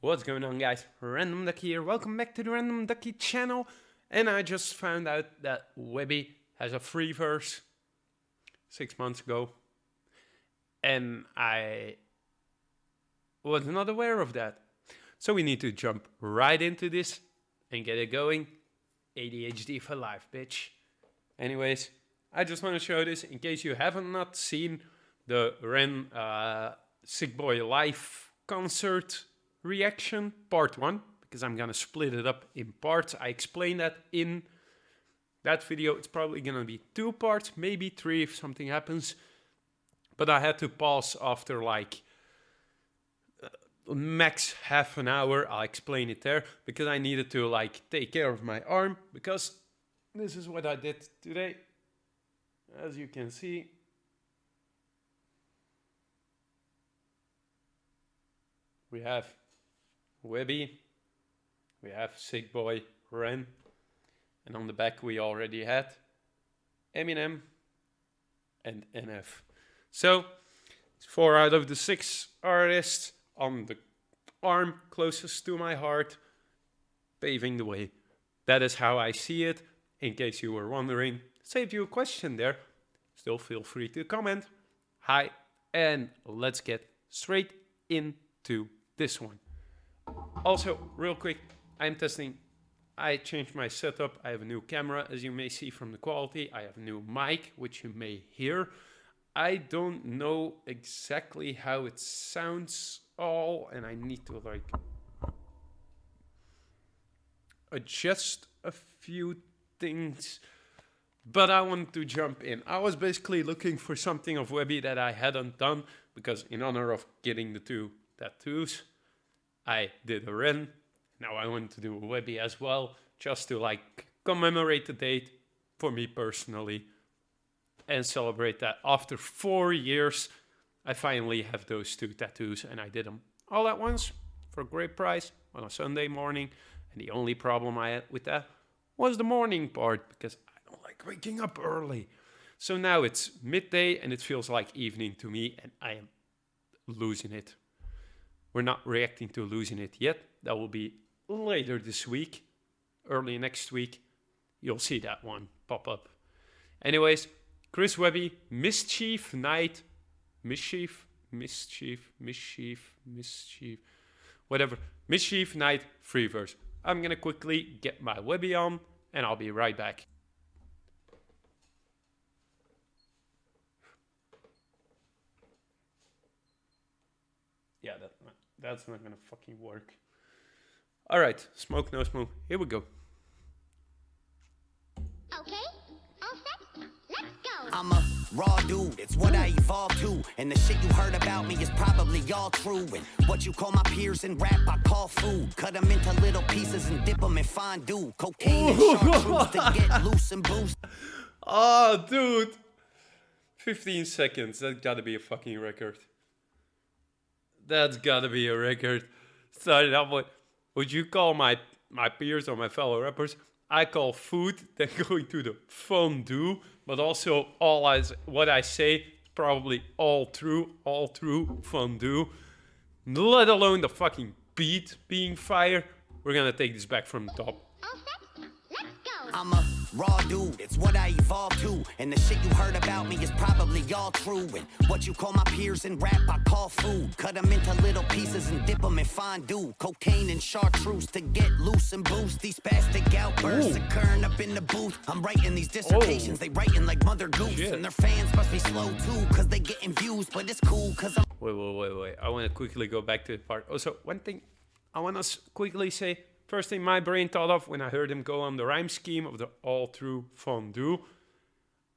What's going on, guys? Random Ducky here. Welcome back to the Random Ducky channel. And I just found out that Webby has a free verse 6 months ago. And I was not aware of that. So we need to jump right into this and get it going. ADHD for life, bitch. Anyways, I just want to show this in case you haven't not seen the Ren Sick Boy Live concert reaction part 1, because I'm gonna split it up in parts. I explained that in that video. It's probably gonna be 2 parts, maybe 3 if something happens, but I had to pause after like max half an hour. I'll explain it there, because I needed to like take care of my arm, because this is what I did today. As you can see, we have Webby, we have Sick Boy Ren, and on the back we already had Eminem and NF. So, 4 out of the 6 artists on the arm closest to my heart, paving the way. That is how I see it, in case you were wondering. Saved you a question there. Still feel free to comment. Hi, and let's get straight into this one. Also, real quick, I'm testing. I changed my setup. I have a new camera, as you may see from the quality. I have a new mic, which you may hear. I don't know exactly how it sounds all, and I need to like adjust a few things. But I wanted to jump in. I was basically looking for something of Webby that I hadn't done, because in honor of getting the 2 tattoos, I did a Ren. Now I want to do a Webby as well, just to like commemorate the date for me personally and celebrate that after 4 years I finally have those 2 tattoos, and I did them all at once for a great price on a Sunday morning. And the only problem I had with that was the morning part, because I don't like waking up early. So now it's midday and it feels like evening to me, and I am losing it. We're not reacting to losing it yet. That will be later this week, early next week. You'll see that one pop up. Anyways, Chris Webby, Mischief Night, Mischief, whatever. Mischief Night freeverse. I'm gonna quickly get my Webby on, and I'll be right back. Yeah, that's not gonna fucking work. All right, smoke, no smoke. Here we go. Okay, all set, let's go. I'm a raw dude, it's what I evolved to. And the shit you heard about me is probably all true. And what you call my peers in rap, I call food. Cut them into little pieces and dip them in fondue. Cocaine and chartreuse to get loose and boost. Oh, dude. 15 seconds. That's gotta be a fucking record. That's gotta be a record. Started out with what you call my peers or my fellow rappers. I call food, then going to the fondue, but also what I say probably all true fondue. Let alone the fucking beat being fire. We're gonna take this back from the top. All set, let's go. I'm a raw dude, it's what I evolved to. And the shit you heard about me is probably all true. And what you call my peers in rap, I call food. Cut them into little pieces and dip them in fondue. Cocaine and chartreuse to get loose and boost. These spastic outbursts occurring up in the booth. I'm writing these dissertations, they writing like Mother Goose. Shit. And their fans must be slow too, cause they getting views. But it's cool, cause I'm Wait. I want to quickly go back to the part. Also, one thing I want to quickly say. First thing my brain thought of when I heard him go on the rhyme scheme of the all true fondue,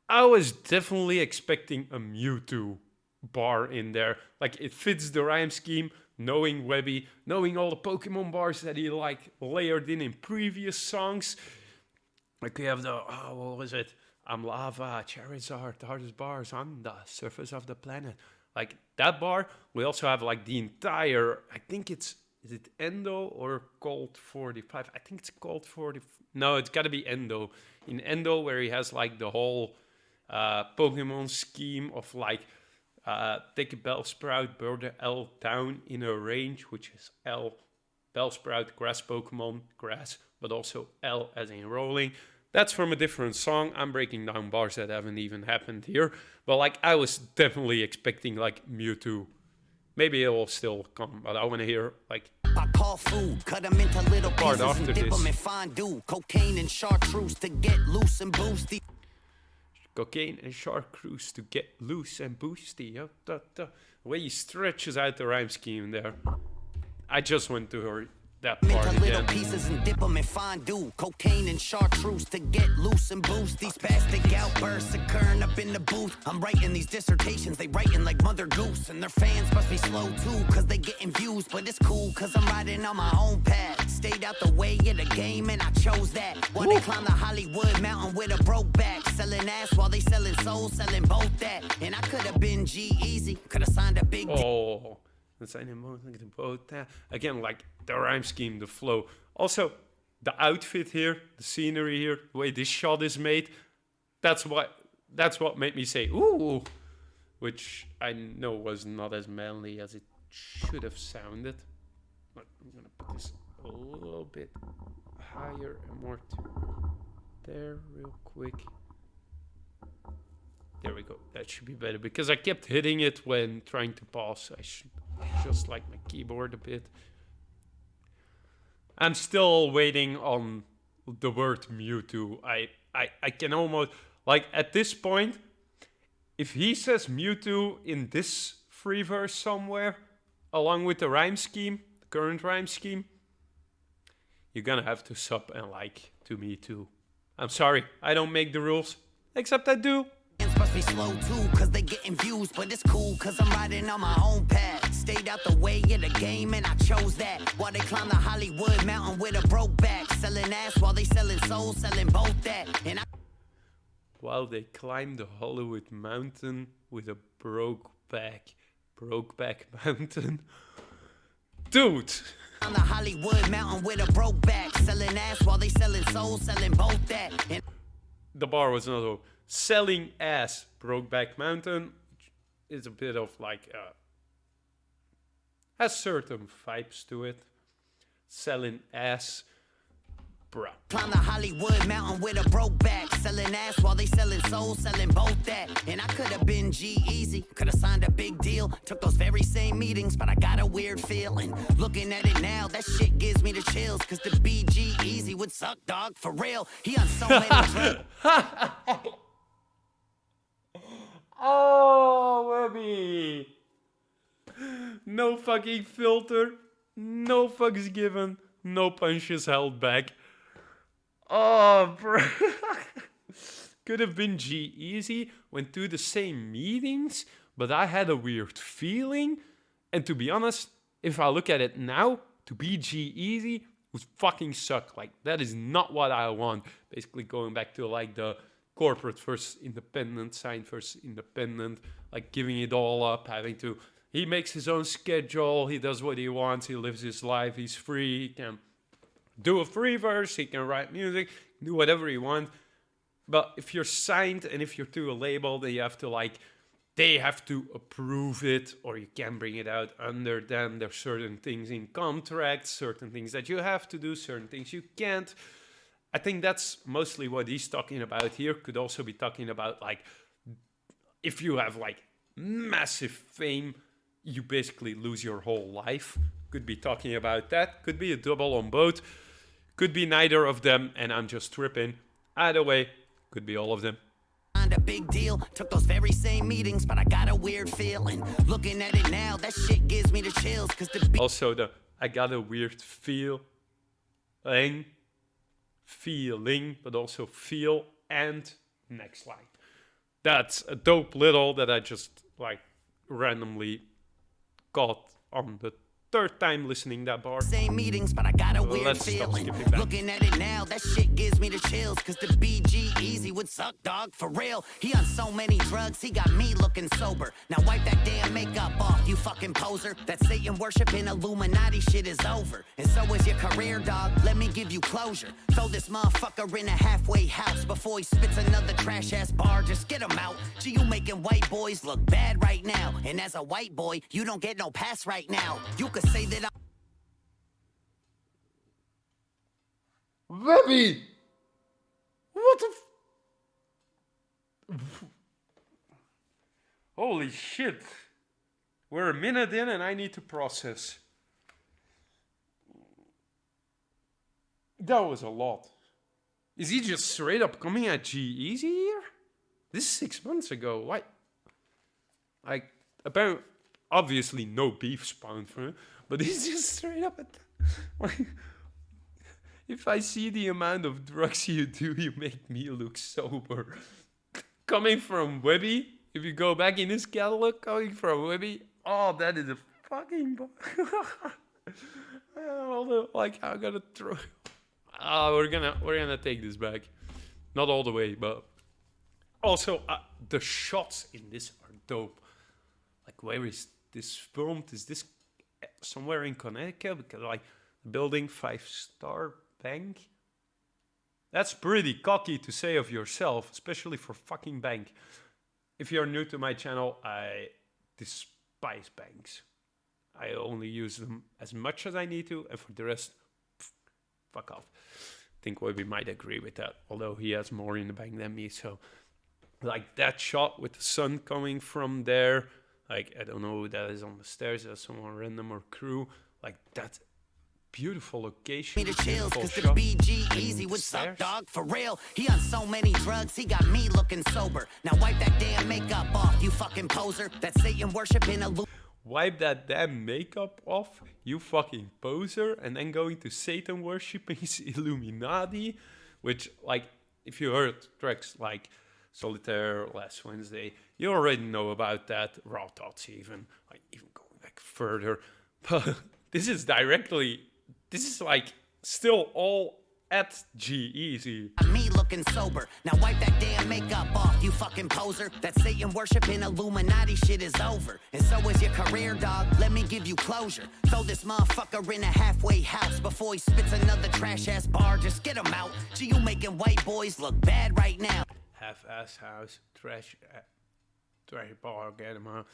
I was definitely expecting a Mewtwo bar in there. Like, it fits the rhyme scheme, knowing Webby, knowing all the Pokemon bars that he like layered in previous songs. Like, we have the, what was it? I'm lava, Charizard, hardest bars on the surface of the planet. Like, that bar. We also have like the entire, I think it's, is it Endo or Colt 45? I think it's Colt 40. No, it's got to be Endo. In Endo, where he has like the whole Pokemon scheme of like take a Bellsprout, burn the L down in a range, which is L Bellsprout, grass Pokemon, grass, but also L as in rolling. That's from a different song. I'm breaking down bars that haven't even happened here. But like, I was definitely expecting like Mewtwo. Maybe it will still come, but I want to hear like I call food, cut them into little part pieces after and dip this. them in fondue. Cocaine and chartreuse to get loose and boosty. Cocaine and chartreuse to get loose and boosty. Oh, the way he stretches out the rhyme scheme there. I just went to her that part Into little again. pieces and dip them in fondue. Cocaine and chartreuse to get loose and boost. These spastic outbursts occurring up in the booth. I'm writing these dissertations, they writing like Mother Goose. And their fans must be slow too, cause they getting views. But it's cool, cause I'm riding on my own path. Stayed out the way of the game and I chose that. While they climb the Hollywood mountain with a broke back. Selling ass while they selling souls, selling both that. And I could have been G-Easy, could have signed a big Oh, that's both. Again, like the rhyme scheme, the flow. Also, the outfit here, the scenery here, the way this shot is made. That's what made me say ooh, which I know was not as manly as it should have sounded. But I'm gonna put this a little bit higher and more to there, real quick. There we go. That should be better because I kept hitting it when trying to pause. I should just like my keyboard a bit. I'm still waiting on the word Mewtwo. I can almost, like at this point, if he says Mewtwo in this free verse somewhere, along with the rhyme scheme, the current rhyme scheme, you're gonna have to sub and like to me too. I'm sorry, I don't make the rules, except I do. must be slow too, cause they getting views, but it's cool, cause I'm riding on my own path. Stayed out the way of the game and I chose that. While they climb the Hollywood mountain with a broke back. Selling ass while they selling souls, selling both that. And I While they climb the Hollywood mountain with a broke back mountain. Dude! on the Hollywood mountain with a broke back. Selling ass while they selling souls, selling both that. And The bar was another selling ass Brokeback Mountain, which is a bit of like has certain vibes to it. Selling ass, bruh. climb the Hollywood mountain with a broke back. Selling ass while they selling souls, selling both that. And I could have been G-Easy, could have signed a big deal. Took those very same meetings, but I got a weird feeling. Looking at it now, that shit gives me the chills. Cause to be G-Easy would suck, dog, for real. He on so many drugs. Oh, Webby! No fucking filter, no fucks given, no punches held back. Oh, bro. Could have been G-Easy, went to the same meetings, but I had a weird feeling. And to be honest, if I look at it now, to be G-Easy would fucking suck. Like, that is not what I want. Basically going back to like the corporate versus independent, sign versus independent, like giving it all up, having to, he makes his own schedule, he does what he wants, he lives his life, he's free, he can do a free verse, he can write music, do whatever he wants. But if you're signed and if you're to a label, then you have to like, they have to approve it, or you can bring it out under them. There's certain things in contracts, certain things that you have to do, certain things you can't. I think that's mostly what he's talking about here. Could also be talking about like, if you have like massive fame, you basically lose your whole life. Could be talking about that. Could be a double on both. Could be neither of them, and I'm just tripping. Either way, could be all of them. A big deal. Took those very same meetings, but I got a weird feeling. Looking at it now, that shit gives me the chills. Cause the Also the, I got a weird feeling, but also feel and next line. That's a dope little that I just like randomly got on the third time listening that bar. same meetings, but I got a weird Let's stop feeling. skipping back. Looking at it now, that shit gives me the chills. Cause the BG easy would suck, dog, for real. He on so many drugs, he got me looking sober. Now wipe that damn makeup off, you fucking poser. That Satan worshiping Illuminati shit is over. And so is your career, dog. Let me give you closure. Throw this motherfucker in a halfway house before he spits another trash ass bar. Just get him out. Gee, you making white boys look bad right now. And as a white boy, you don't get no pass right now. You could say that Webby! What the Holy shit. We're a minute in and I need to process. That was a lot. Is he just straight up coming at G-Eazy here? This is 6 months ago. Why? Like, apparently, obviously no beef spawned for him, but he's just straight up at... Like, if I see the amount of drugs you do, you make me look sober. Coming from Webby, if you go back in his catalog, coming from Webby, oh, that is a fucking... like, I'm gonna throw... we're gonna take this back. Not all the way, but... Also, the shots in this are dope. Like, where is this filmed? Is this somewhere in Connecticut? Because, like, building 5-star bank? That's pretty cocky to say of yourself, especially for fucking bank. If you're new to my channel, I despise banks. I only use them as much as I need to, and for the rest, fuck off. I think Webby might agree with that, although he has more in the bank than me, so... Like, that shot with the sun coming from there, like, I don't know who that is on the stairs, that's someone random or crew, like, that beautiful location. Me the chills, cause the BG easy would suck, dog, for real. He on so many drugs, he got me looking sober. Now wipe that damn makeup off, you fucking poser. That Satan worshiping a Wipe that damn makeup off, you fucking poser, and then going to Satan worshipping Illuminati, which, like, if you heard tracks like Solitaire, Last Wednesday, you already know about that. Raw Thoughts even, like, even going back further. But this is like still all at G-Eazy. Me looking sober. Now wipe that damn makeup off, you fucking poser. That Satan worshiping Illuminati shit is over. And so is your career, dog. Let me give you closure. Throw this motherfucker in a halfway house before he spits another trash ass bar. Just get him out. Gee, you making white boys look bad right now. Half-ass house, trash bar, get him out.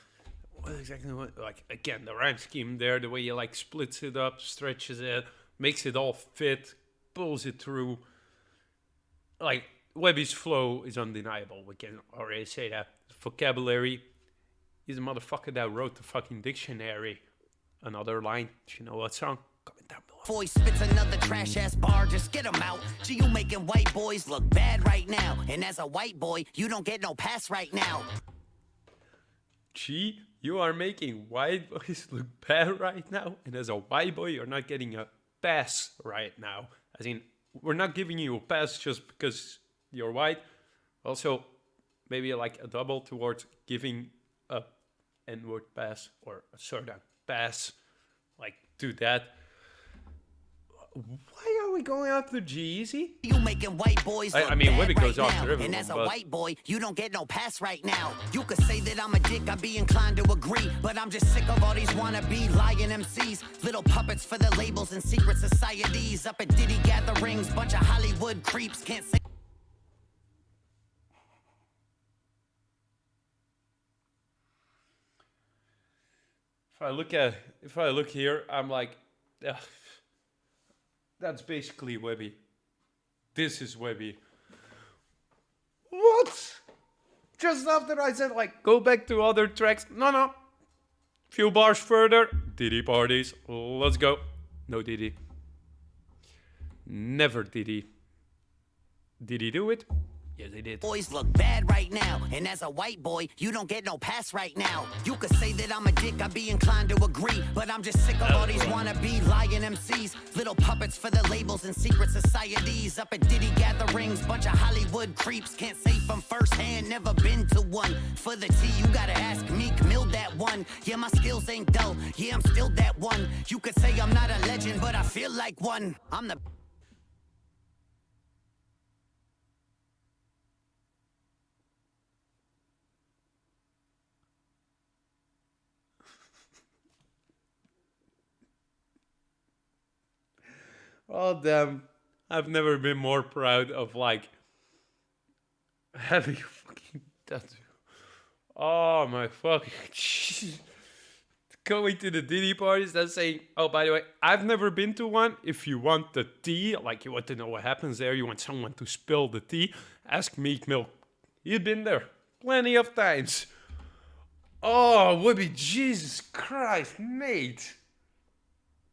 What exactly? Like, again, the rhyme scheme there, the way he, like, splits it up, stretches it, makes it all fit, pulls it through. Like, Webby's flow is undeniable. We can already say that. Vocabulary, he's a motherfucker that wrote the fucking dictionary. Another line, do you know what song? Comment down below. Boy spits another trash ass bar, just get him out. Gee, you making white boys look bad right now. And as a white boy, you don't get no pass right now. Gee, you are making white boys look bad right now. And as a white boy, you're not getting a pass right now. As in, we're not giving you a pass just because you're white. Also, maybe like a double towards giving a N-word pass or a certain pass. Like, do that. Why are we going after G-Eazy? You making white boys look I mean, bad Webby goes right after now. everyone, And as a but... white boy, you don't get no pass right now. You could say that I'm a dick, I'd be inclined to agree. But I'm just sick of all these wannabe lying MCs. Little puppets for the labels and secret societies. Up at Diddy gatherings, bunch of Hollywood creeps. Can't say... If I look here, I'm like, ugh, that's basically Webby. This is Webby. What? Just after I said, like, go back to other tracks. No. Few bars further. Diddy parties. Let's go. No Diddy. Never Diddy. Did he do it? Yes, he did. Boys look bad right now. And as a white boy, you don't get no pass right now. You could say that I'm a dick, I'd be inclined to agree. But I'm just sick of all these wannabe lying MCs. Little puppets for the labels and secret societies. Up at Diddy gatherings, bunch of Hollywood creeps. Can't say from first hand, never been to one. For the tea, you gotta ask Meek Mill that one. Yeah, my skills ain't dull. Yeah, I'm still that one. You could say I'm not a legend, but I feel like one. I'm the... Oh, damn. I've never been more proud of, like, having a fucking tattoo. Oh, my fucking... going to the Diddy parties, that's saying, oh, by the way, I've never been to one. If you want the tea, like you want to know what happens there, you want someone to spill the tea, ask Meek Mill. He's been there plenty of times. Oh, Webby, Jesus Christ, mate.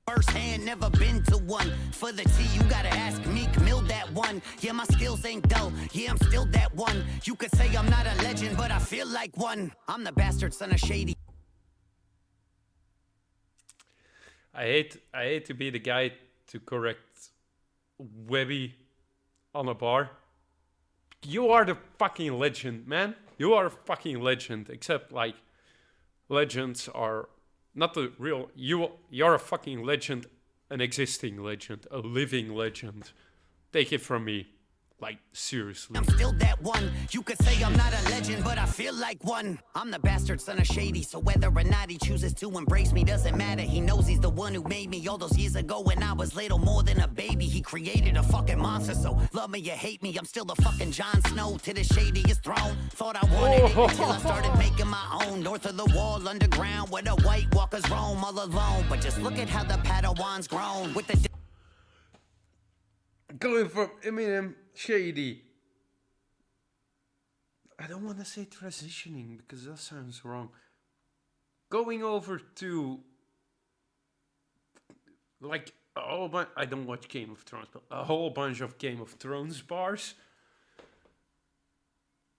First hand, never been to one. For the tea, you gotta ask Meek Mill that one. Yeah, my skills ain't dull. Yeah, I'm still that one. You could say I'm not a legend, but I feel like one. I'm the bastard son of Shady. I hate to be the guy to correct Webby on a bar. You are the fucking legend, man. You are a fucking legend. Except like legends are not the real. You're a fucking legend, an existing legend, a living legend. Take it from me. Like, seriously. I'm still that one. You could say I'm not a legend, but I feel like one. I'm the bastard son of Shady, so whether or not he chooses to embrace me doesn't matter. He knows he's the one who made me all those years ago when I was little more than a baby. He created a fucking monster, so love me or hate me, I'm still the fucking Jon Snow to the shadiest throne. Thought I wanted it until I started making my own. North of the wall, underground, where the White Walkers roam all alone. But just look at how the Padawan's grown with the Going from Eminem, Shady. I don't want to say transitioning because that sounds wrong. Going over to like a whole bunch. I don't watch Game of Thrones, but a whole bunch of Game of Thrones bars.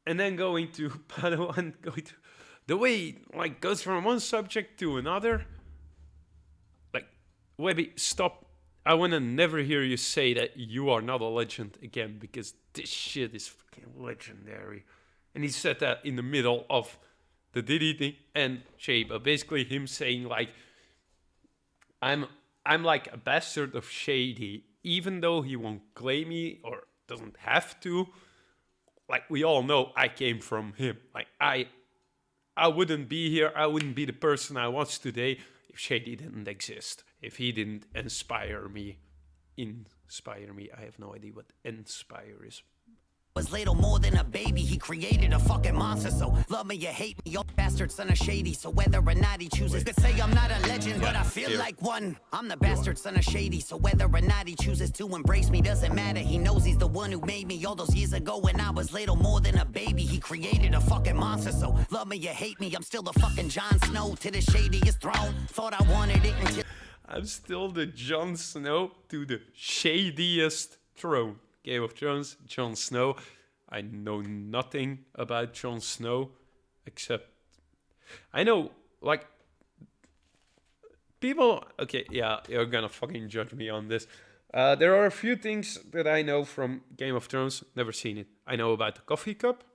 And then going to Padawan, going to the way it, like goes from one subject to another. Like, Webby, stop. I want to never hear you say that you are not a legend again, because this shit is fucking legendary. And he said that in the middle of the Diddy thing and Shay, but basically him saying like, I'm like a bastard of Shady, even though he won't claim me or doesn't have to. Like, we all know I came from him. Like, I wouldn't be here. I wouldn't be the person I was today if Shady didn't exist. If he didn't inspire me. I have no idea what inspire is. Was little more than a baby, he created a fucking monster. So love me or hate me, yo bastard son of Shady. So whether or not he chooses to say I'm not a legend, but I feel like one. I'm the bastard son of Shady. So whether or not he chooses to embrace me doesn't matter. He knows he's the one who made me all those years ago when I was little more than a baby. He created a fucking monster. So love me or hate me, I'm still the fucking Jon Snow to the shadiest throne. Thought I wanted it until I'm still the Jon Snow to the shadiest throne. Game of Thrones, Jon Snow. I know nothing about Jon Snow, except I know, like, people. Okay, yeah, you're gonna fucking judge me on this. There are a few things that I know from Game of Thrones. Never seen it. I know about the coffee cup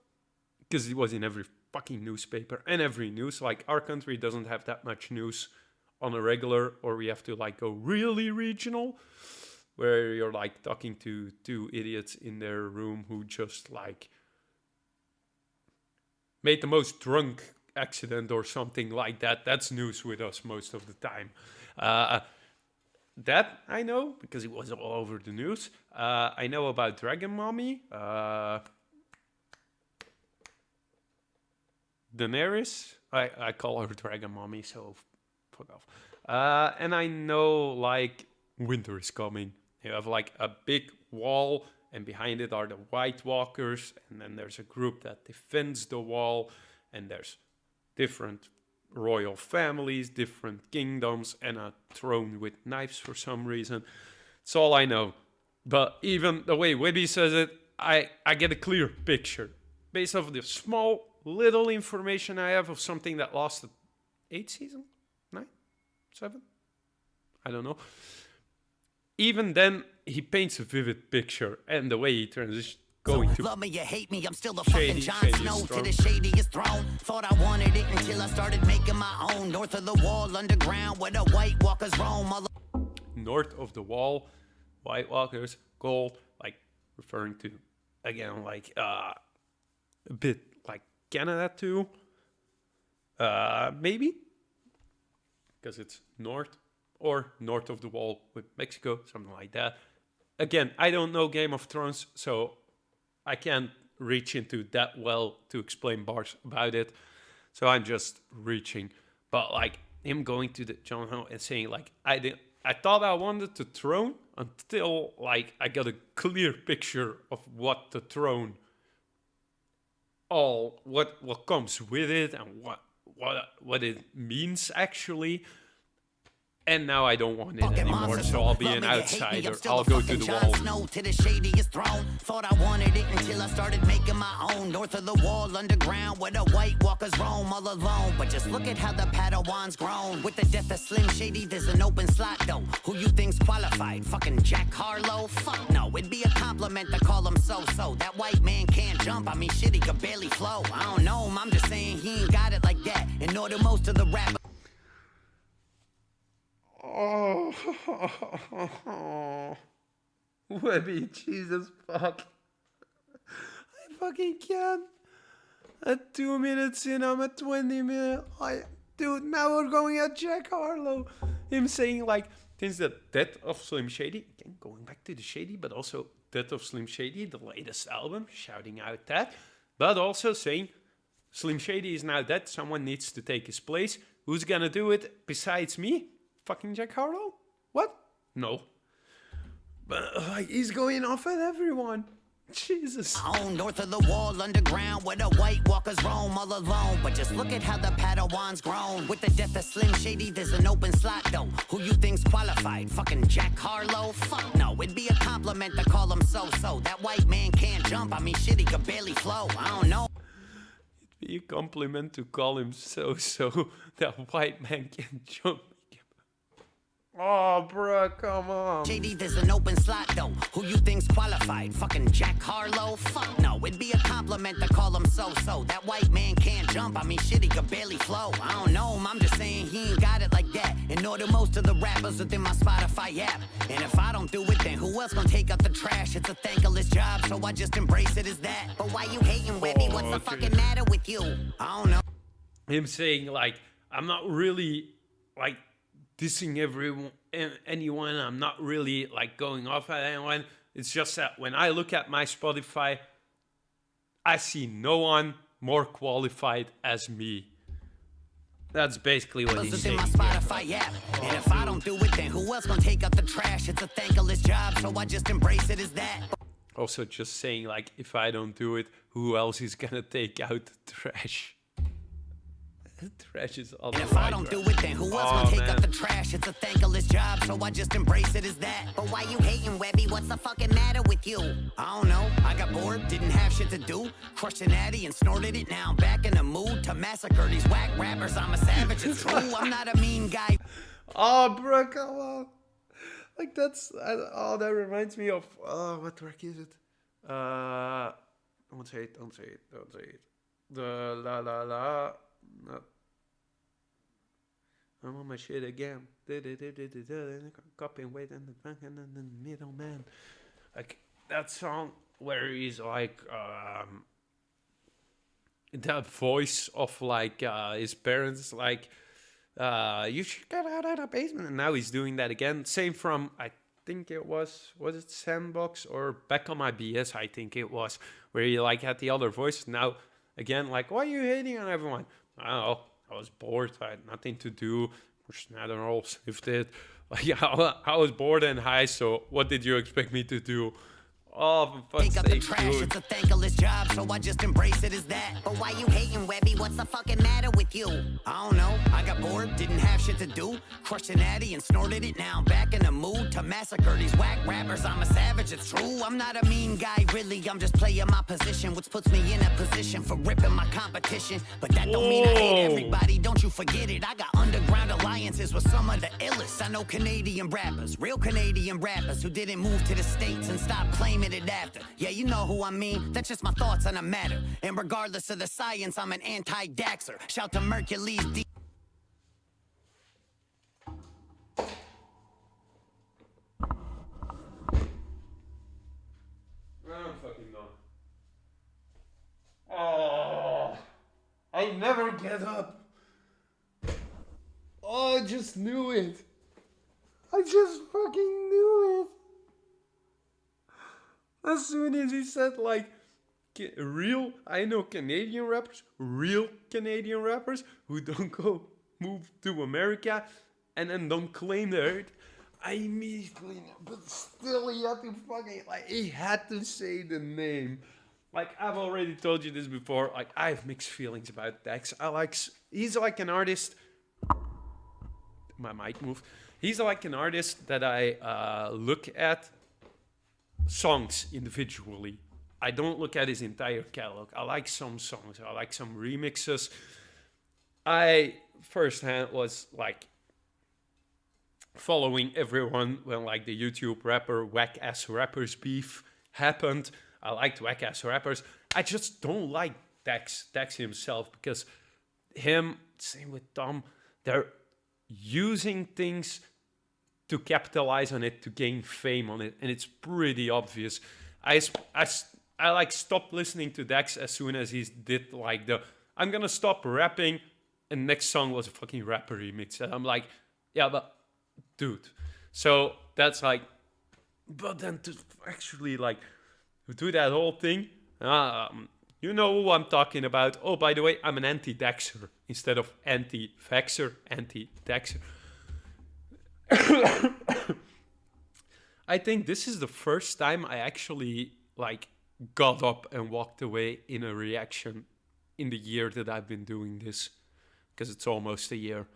because it was in every fucking newspaper and every news. Like, our country doesn't have that much news on a regular, or we have to like go really regional, where you're like talking to two idiots in their room who just like made the most drunk accident or something like that. That's news with us most of the time. That I know because it was all over the news. I know about Dragon Mommy, Daenerys. I call her Dragon Mommy, so fuck off. And I know like winter is coming. You have like a big wall, and behind it are the White Walkers, and then there's a group that defends the wall, and there's different royal families, different kingdoms, and a throne with knives for some reason. That's all I know. But even the way Webby says it, I get a clear picture based off the small little information I have of something that lasted 8 seasons, 9, 7, I don't know. Even then, he paints a vivid picture, and the way he transitions going to love me or hate me, I'm still the fucking Jon Snow to the shadiest throne. Thought I wanted it until I started making my own. North of the wall, underground, where the White Walkers roam. North of the wall, White Walkers, gold, like referring to, again, like a bit like Canada too, maybe, because it's north. Or north of the wall with Mexico, something like that. Again, I don't know Game of Thrones, so I can't reach into that well to explain bars about it. So I'm just reaching. But like, him going to the John Ho and saying like, I thought I wanted the throne until like I got a clear picture of what the throne, what comes with it and what it means actually. And now I don't want it anymore, so I'll be an outsider. I'll go to the wall. Snow to the shadiest throne. Thought I wanted it until I started making my own. North of the wall, underground, where the White Walkers roam all alone. But just look at how the Padawan's grown. With the death of Slim Shady, there's an open slot though. Who you think's qualified? Fucking Jack Harlow? Fuck no, it'd be a compliment to call him so-so. That white man can't jump, I mean shit, he could barely flow. I don't know him, I'm just saying he ain't got it like that. And nor do most of the rappers. Oh, Webby, Jesus fuck. I fucking can't. At 2 minutes in, I'm at 20 minutes. Dude, now we're going at Jack Harlow. Him saying like, since the death of Slim Shady, again, going back to the Shady, but also death of Slim Shady, the latest album, shouting out that. But also saying, Slim Shady is now dead, someone needs to take his place. Who's gonna do it besides me? Fucking Jack Harlow? What? No. But like, he's going off at everyone. Jesus. North of the wall, underground, where the White Walkers roam all alone. But just look at how the Padawan's grown. With the death of Slim Shady, there's an open slot though. Who you think's qualified? Fucking Jack Harlow? Fuck no, it'd be a compliment to call him so-so. That white man can't jump, I mean shit, he could barely flow. I don't know. It'd be a compliment to call him so-so. That white man can't jump. Oh, bruh, come on. Shady, there's an open slot though. Who you think's qualified? Fucking Jack Harlow? Fuck no, it'd be a compliment to call him so-so. That white man can't jump, I mean shit, he could barely flow. I don't know him, I'm just saying he ain't got it like that. And nor do most of the rappers within my Spotify app. And if I don't do it, then who else gonna take out the trash? It's a thankless job, so I just embrace it as that. But why you hating, Webby? What's the fucking matter with you? I don't know. Him saying like, I'm not really like dissing anyone. I'm not really like going off at anyone. It's just that when I look at my Spotify, I see no one more qualified as me. That's basically what he's saying. My Spotify app. And if I don't do it, then who else gonna take out the trash? It's a thankless job, so I just embrace it as that. Also just saying like, if I don't do it, who else is gonna take out the trash? Trash is all. And if I don't do it, then who else gonna take out the trash? It's a thankless job, so I just embrace it as that. But why you hating, Webby? What's the fucking matter with you? I don't know. I got bored, didn't have shit to do. Crushed an addy and snorted it. Now I'm back in the mood to massacre these whack rappers. I'm a savage, it's true. I'm not a mean guy. Oh, bro, come on. Like that's. That reminds me of. What track is it? Don't say it. Don't say it. Don't say it. The la la la. No. I'm on my shit again. Copying weight and the back and then the middle man. Like that song where he's like that voice of like his parents like you should get out of the basement, and now he's doing that again. Same from I think it was it Sandbox or Back on My BS, I think it was, where he like had the other voice. Now again, like, why are you hating on everyone? I don't know. I was bored. I had nothing to do. I don't know. Shifted. Like, I was bored and high. So what did you expect me to do? Oh, for fuck's sake, dude. It's a thankless job, so I just embrace it as that. But why you hating, Webby? What's the fucking matter with you? I don't know. I got bored, didn't have shit to do. Crushed an addy and snorted it. Now I'm back in the mood to massacre these whack rappers. I'm a savage, it's true. I'm not a mean guy, really. I'm just playing my position, which puts me in a position for ripping my competition. But that don't mean I hate everybody. Don't you forget it. I got underground alliances with some of the illest. I know Canadian rappers, real Canadian rappers who didn't move to the States and stop claiming it after. Yeah, you know who I mean. That's just my thoughts on a matter. And regardless of the science, I'm an anti-daxer. Shout to Mercury's D. I don't fucking know. Oh, I never get up. Oh, I just knew it. I just fucking knew it. As soon as he said, like, real, I know Canadian rappers, real Canadian rappers who don't go move to America and then don't claim the earth, I immediately, but still he had to fucking, like, he had to say the name. Like, I've already told you this before, like, I have mixed feelings about Dex. He's like an artist, my mic moved. He's like an artist that I look at songs individually. I don't look at his entire catalog. I like some songs. I like some remixes. I firsthand was like following everyone when like the YouTube rapper whack ass rappers beef happened. I liked whack ass rappers. I just don't like Dex himself, because him, same with Tom, they're using things to capitalize on it, to gain fame on it, and it's pretty obvious. I like stopped listening to Dex as soon as he did like I'm gonna stop rapping, and next song was a fucking rapper remix, and I'm like, yeah, but dude. So that's like, but then to actually like do that whole thing, you know who I'm talking about. Oh, by the way, I'm an anti-Dexer instead of anti-Vexer, anti-Dexer. I think this is the first time I actually like got up and walked away in a reaction in the year that I've been doing this, because it's almost a year.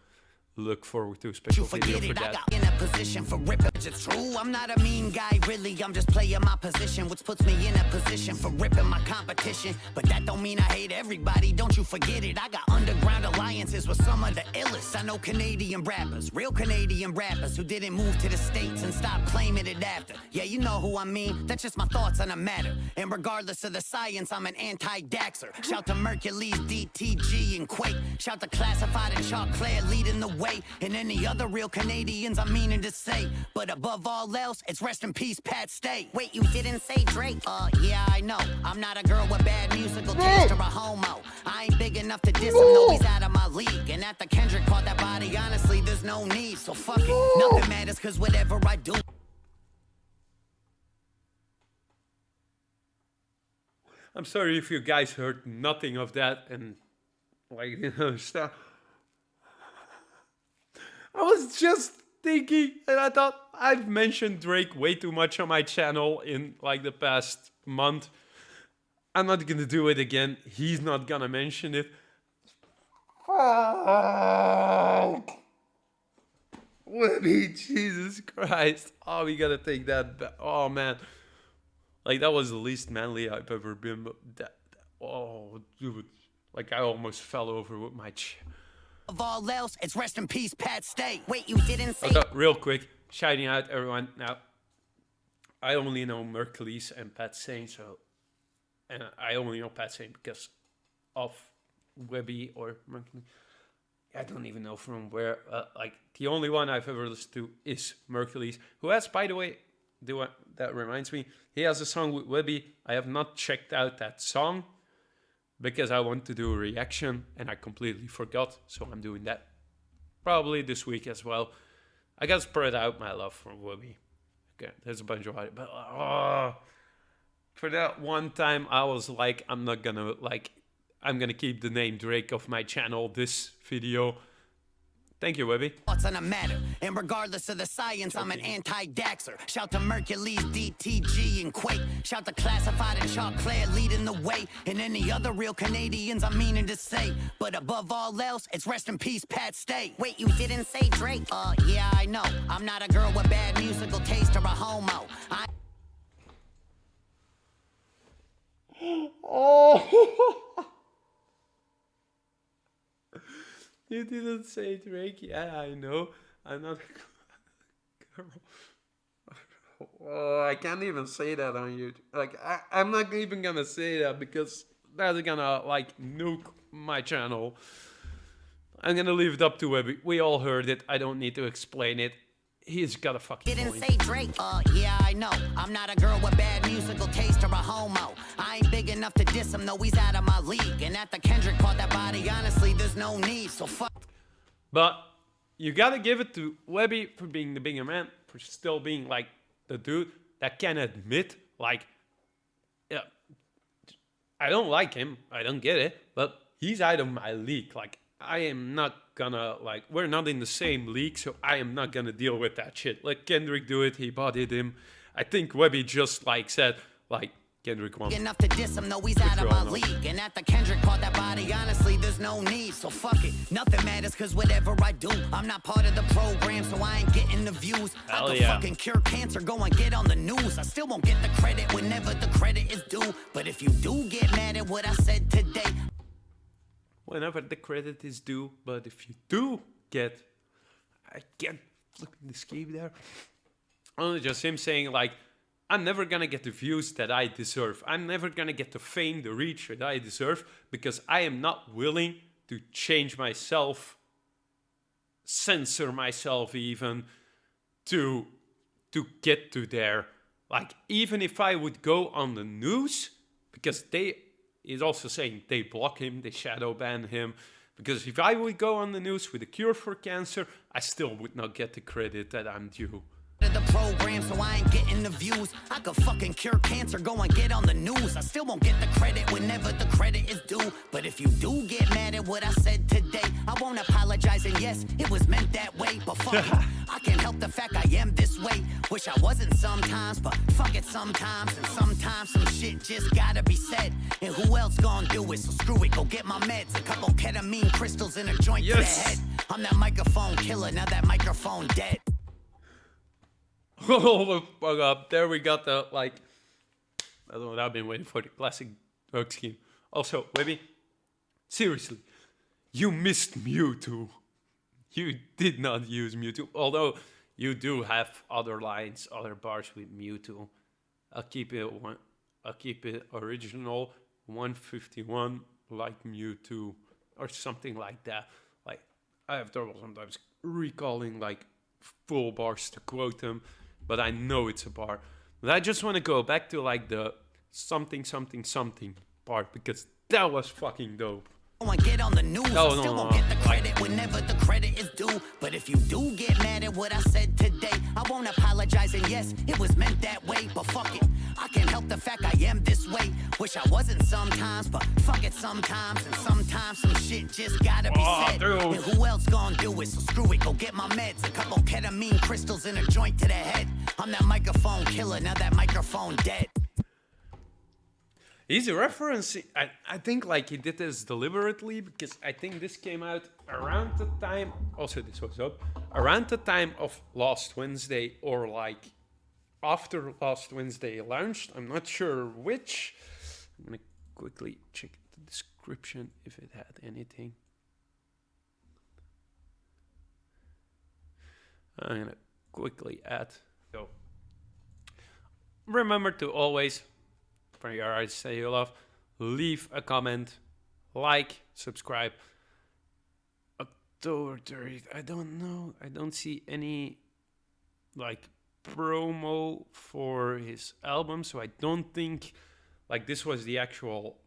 Look forward to a special video for that. I got in a position for ripping. It's true, I'm not a mean guy, really. I'm just playing my position, which puts me in a position for ripping my competition. But that don't mean I hate everybody, don't you forget it. I got underground alliances with some of the illest. I know Canadian rappers, real Canadian rappers, who didn't move to the States and stop claiming it after. Yeah, you know who I mean. That's just my thoughts on a matter. And regardless of the science, I'm an anti-Daxer. Shout to Mercules, DTG, and Quake. Shout to Classified and Chalk Claire leading the way. And any other real Canadians, I'm meaning to say. But above all else, it's rest in peace, Pat Stay. Wait, you didn't say Drake? Yeah, I know. I'm not a girl with bad musical taste or a homo. I ain't big enough to diss him, though he's out of my league. And after Kendrick caught that body, honestly, there's no need. So fuck it, nothing matters, cause whatever I do. I'm sorry if you guys heard nothing of that and like, you know, stuff. I was just thinking, and I thought I've mentioned Drake way too much on my channel in like the past month. I'm not gonna do it again. He's not gonna mention it. Fuck. Webby, Jesus Christ. Oh, we gotta take that back. Oh, man. Like, that was the least manly I've ever been. But oh, dude. Like, I almost fell over with my Of all else, it's rest in peace, Pat Stay. Wait, you didn't say... Okay, real quick, shouting out everyone. Now, I only know Mercules and Pat Saint, so... And I only know Pat Saint because of Webby or Mercules. I don't even know from where. Like, the only one I've ever listened to is Mercules, who has, by the way, that reminds me, he has a song with Webby. I have not checked out that song, because I want to do a reaction and I completely forgot, so I'm doing that probably this week as well. I gotta spread out my love for Webby. Okay, there's a bunch of it, but for that one time I was like, I'm gonna keep the name Drake off my channel this video. Thank you, Webby. What's on a matter? And regardless of the science, I'm an anti-Daxer. Shout to Mercules, DTG, and Quake. Shout to Classified and Chalk Claire leading the way. And any other real Canadians, I'm meaning to say. But above all else, it's rest in peace, Pat Stay. Wait, you didn't say Drake? Yeah, I know. I'm not a girl with bad musical taste or a homo. Oh. You didn't say Drake. Yeah, I know. I'm not a girl. Oh, I can't even say that on YouTube. Like, I'm not even gonna say that because that's gonna, like, nuke my channel. I'm gonna leave it up to Webby. We all heard it. I don't need to explain it. He's got a fucking didn't point. Say Drake? Yeah, I know. I'm not a girl with bad musical taste or a homo. I ain't big enough to diss him, though he's out of my league. And after Kendrick caught that body, honestly, there's no need, so fuck. But you gotta give it to Webby for being the bigger man, for still being, like, the dude that can admit, like, yeah, I don't like him, I don't get it, but he's out of my league. Like, I am not gonna, like, we're not in the same league, so I am not gonna deal with that shit. Let Kendrick do it, he bodied him. I think Webby just, like, said, like, Kendrick won. Enough to diss him, though he's out of my league. And after Kendrick caught that body, honestly, there's no need. So fuck it, nothing matters, cause whatever I do, I'm not part of the program, so I ain't getting the views. I could fucking cure cancer, go and get on the news. I still won't get the credit whenever the credit is due. But if you do get mad at what I said today, whenever the credit is due, but if you do get, I can't flip the escape there. Only just him saying, like, I'm never gonna get the views that I deserve. I'm never gonna get the fame, the reach that I deserve, because I am not willing to change myself, censor myself even, to get to there. Like, even if I would go on the news, because he's also saying they block him, they shadow ban him, because if I would go on the news with a cure for cancer, I still would not get the credit that I'm due. The program, so I ain't getting the views. I could fucking cure cancer, go and get on the news. I still won't get the credit whenever the credit is due. But if you do get mad at what I said today, I won't apologize, and yes, it was meant that way. But fuck it, I can't help the fact I am this way. Wish I wasn't sometimes, but fuck it sometimes. And sometimes some shit just gotta be said. And who else gonna do it? So screw it, go get my meds. A couple ketamine crystals in a joint to the head. I'm that microphone killer, now that microphone dead. Hold the fuck up. There we got the, like, that's what I've been waiting for, the classic drug scheme. Also, Webby, seriously, you missed Mewtwo. You did not use Mewtwo, although you do have other lines, other bars with Mewtwo. I'll keep it original, 151, like Mewtwo, or something like that. Like, I have trouble sometimes recalling, like, full bars to quote them, but I know it's a bar. But I just want to go back to, like, the something something something part, because that was fucking dope. Get on the news. I still won't get the credit whenever the credit is due. But if you do get mad at what I said today, I won't apologize, and yes, it was meant that way. But fuck it, I can't help the fact I am this way. Wish I wasn't sometimes, but fuck it sometimes. And sometimes some shit just gotta be said. And who else gonna do it? So screw it, go get my meds. A couple ketamine crystals in a joint to the head. I'm that microphone killer, now that microphone dead. He's referencing, I think, like, he did this deliberately, because I think this came out around the time, also this was up, around the time of Last Wednesday, or, like, after Last Wednesday launched. I'm not sure which. I'm gonna quickly check the description if it had anything. I'm gonna quickly add. So, remember to always, for your artists that you love, leave a comment, like, subscribe. October 30th, I don't know. I don't see any, like, promo for his album, so I don't think, like, this was the actual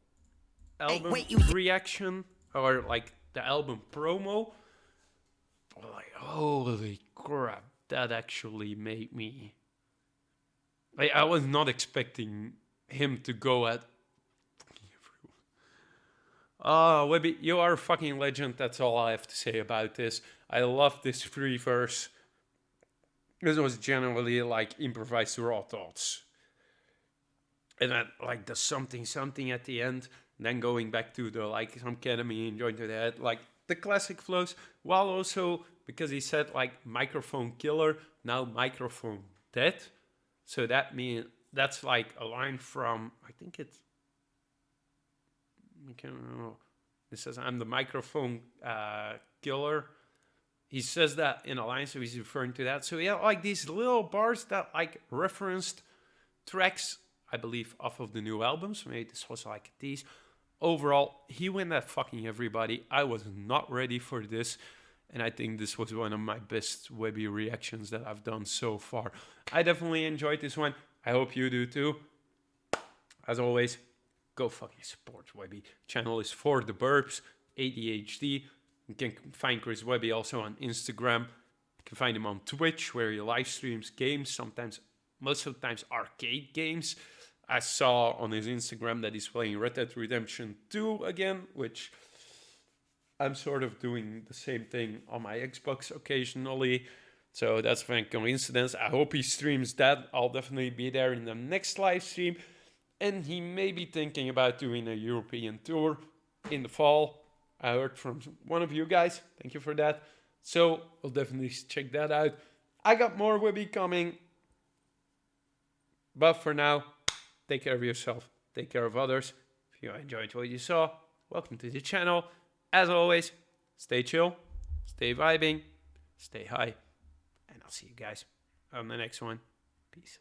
album reaction, or, like, the album promo. But, like, holy crap, that actually made me, like, I was not expecting him to go at everyone. Webby, you are a fucking legend. That's all I have to say about this. I love this free verse. This was generally, like, improvised raw thoughts. And then, like, the something something at the end, and then going back to the, like, some ketamine joint to the head, like, the classic flows, while also, because he said, like, microphone killer, now microphone dead. So that means, that's like a line from, I think it's, I can't remember. It says, I'm the microphone killer. He says that in a line, so he's referring to that. So yeah, like these little bars that, like, referenced tracks, I believe, off of the new album. So maybe this was like these. Overall, he went at fucking everybody. I was not ready for this. And I think this was one of my best Webby reactions that I've done so far. I definitely enjoyed this one. I hope you do too. As always, go fucking support Webby. Channel is For The Burbs, ADHD. You can find Chris Webby also on Instagram. You can find him on Twitch, where he live streams games, sometimes, most of the times, arcade games. I saw on his Instagram that he's playing Red Dead Redemption 2 again, which I'm sort of doing the same thing on my Xbox occasionally. So that's a coincidence. I hope he streams that. I'll definitely be there in the next live stream. And he may be thinking about doing a European tour in the fall. I heard from one of you guys. Thank you for that. So we'll definitely check that out. I got more Webby coming. But for now, take care of yourself. Take care of others. If you enjoyed what you saw, welcome to the channel. As always, stay chill, stay vibing, stay high. And I'll see you guys on the next one. Peace.